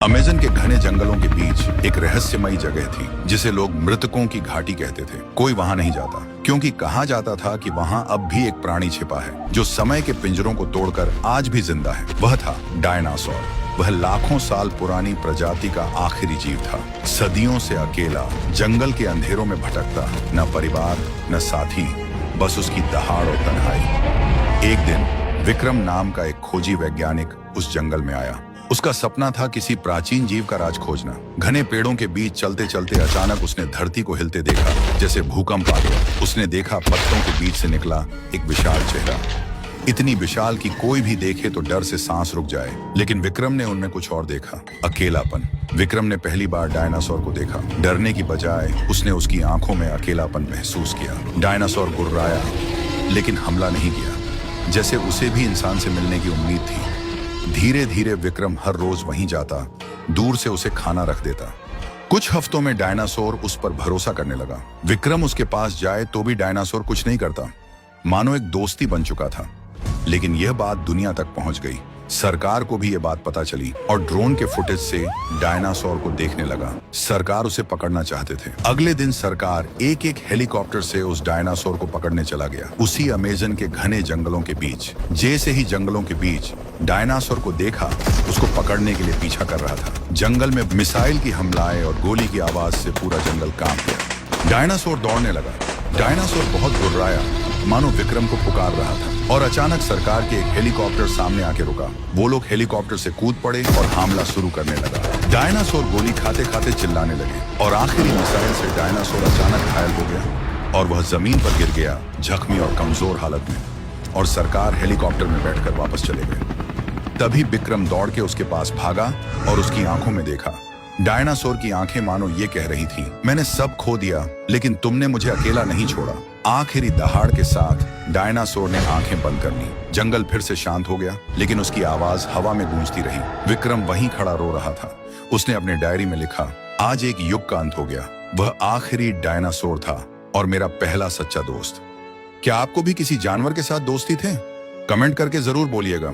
Amazon के घने जंगलों के बीच एक रहस्यमयी जगह थी जिसे लोग मृतकों की घाटी कहते थे। कोई वहां नहीं जाता क्योंकि कहा जाता था कि वहां अब भी एक प्राणी छिपा है जो समय के पिंजरों को तोड़कर आज भी जिंदा है। वह था डायनासोर। वह लाखों साल पुरानी प्रजाति का आखिरी जीव था, सदियों से अकेला, जंगल के अंधेरों में भटकता, न परिवार न साथी, बस उसकी दहाड़ और तन्हाई। एक दिन विक्रम नाम का एक खोजी वैज्ञानिक उस जंगल में आया। उसका सपना था किसी प्राचीन जीव का राज खोजना। घने पेड़ों के बीच चलते चलते अचानक उसने धरती को हिलते देखा, जैसे भूकंप आ गया। उसने देखा पत्तों के बीच से निकला एक विशाल चेहरा, इतनी विशाल कि कोई भी देखे तो डर से सांस रुक जाए। लेकिन विक्रम ने उनमें कुछ और देखा, अकेलापन। विक्रम ने पहली बार डायनासोर को देखा। डरने की बजाय उसने उसकी आंखों में अकेलापन महसूस किया। डायनासोर गुर्राया लेकिन हमला नहीं किया, जैसे उसे भी इंसान से मिलने की उम्मीद थी। धीरे धीरे विक्रम हर रोज वहीं जाता, दूर से उसे खाना रख देता। कुछ हफ्तों में डायनासोर उस पर भरोसा करने लगा। विक्रम उसके पास जाए तो भी डायनासोर कुछ नहीं करता, मानो एक दोस्ती बन चुका था। लेकिन यह बात दुनिया तक पहुंच गई। सरकार को भी यह बात पता चली और ड्रोन के फुटेज से डायनासोर को देखने लगा। सरकार उसे पकड़ना चाहते थे। अगले दिन सरकार एक एक हेलीकॉप्टर से उस डायनासोर को पकड़ने चला गया, उसी अमेज़न के घने जंगलों के बीच। जैसे ही जंगलों के बीच डायनासोर को देखा, उसको पकड़ने के लिए पीछा कर रहा था। जंगल में मिसाइल की हमलाएं और गोली की आवाज से पूरा जंगल कांप गया। डायनासोर दौड़ने लगा। डायनासोर बहुत गुर्राया, मानो विक्रम को पुकार रहा था। और अचानक सरकार के एक हेलीकॉप्टर सामने आके रुका। वो लोग हेलीकॉप्टर से कूद पड़े और हमला शुरू करने लगा। डायनासोर गोली खाते खाते चिल्लाने लगे और आखिरी मिसाइल से डायनासोर अचानक घायल हो गया और वह जमीन पर गिर गया, जख्मी और कमजोर हालत में। और सरकार हेलीकॉप्टर में बैठकर वापस चले गए। तभी विक्रम दौड़ के उसके पास भागा और उसकी आंखों में देखा। डायनासोर की आंखें मानो ये कह रही थी, मैंने सब खो दिया लेकिन तुमने मुझे अकेला नहीं छोड़ा। आखिरी दहाड़ के साथ डायनासोर ने आंखें बंद कर ली। जंगल फिर से शांत हो गया, लेकिन उसकी आवाज हवा में गूंजती रही। विक्रम वहीं खड़ा रो रहा था। उसने अपने डायरी में लिखा, आज एक युग का अंत हो गया। वह आखिरी डायनासोर था और मेरा पहला सच्चा दोस्त। क्या आपको भी किसी जानवर के साथ दोस्ती थे? कमेंट करके जरूर बोलिएगा।